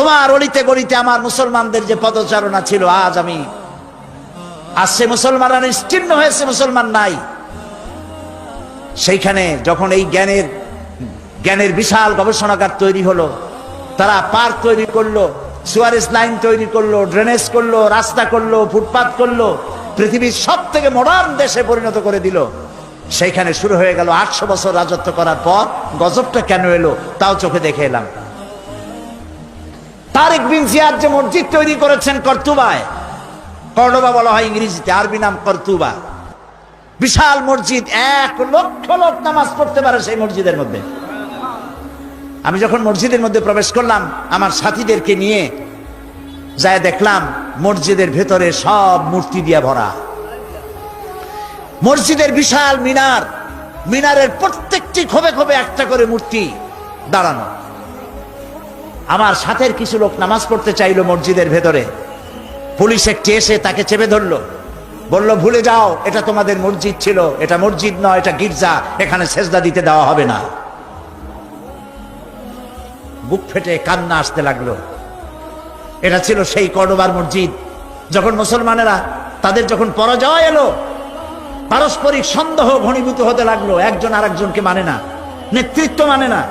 তোমার অলিতে গলিতে আমার মুসলমানদের যে পদচারণা ছিল, আজ সে মুসলমানরা নিশ্চিহ্ন হয়েছে, মুসলমান নাই। সেইখানে যখন এই জ্ঞানের বিশাল গবেষণাগার তৈরি হলো, তারা পার্ক তৈরি করলো, সুয়ারেজ লাইন তৈরি করলো, ড্রেনেজ করলো, রাস্তা করলো, ফুটপাত করলো, পৃথিবীর সব থেকে মডার্ন দেশে পরিণত করে দিল। সেইখানে শুরু হয়ে গেল 800 বছর রাজত্ব করার পর গজবটা কেন এলো তাও চোখে দেখে এলাম। তারেক বিন জিয়াদ যে মসজিদ তৈরি করেছেন কর্তুবায়, কর্ডোবা বলা হয় ইংরেজিতে, আরবি নাম কর্তুবা, বিশাল মসজিদ, 1 লক্ষ লোক নামাজ পড়তে পারে সেই মসজিদের মধ্যে। আমি যখন মসজিদের মধ্যে প্রবেশ করলাম আমার সাথীদেরকে নিয়ে, যায় দেখলাম মসজিদের ভেতরে সব মূর্তি দিয়ে ভরা। মসজিদের বিশাল মিনারের প্রত্যেকটি খোপে খোপে একটা করে মূর্তি দাঁড়ানো। আমার সাথের কিছু লোক নামাজ পড়তে চাইলো মসজিদের ভেতরে, পুলিশ একটি এসে তাকে চেপে ধরলো, বলল ভুলে যাও, এটা তোমাদের মসজিদ ছিল, এটা মসজিদ নয়, এটা গির্জা, এখানে সেজদা দিতে দেওয়া হবে না। বুক ফেটে কান্না আসতে লাগলো। এটা ছিল সেই কর্ডোবার মসজিদ। যখন মুসলমানেরা তাদের যখন পরাজয় এলো, পারস্পরিক সন্দেহ ঘনীভূত হতে লাগলো, একজন আরেকজনকে মানে না, নেতৃত্ব মানে না।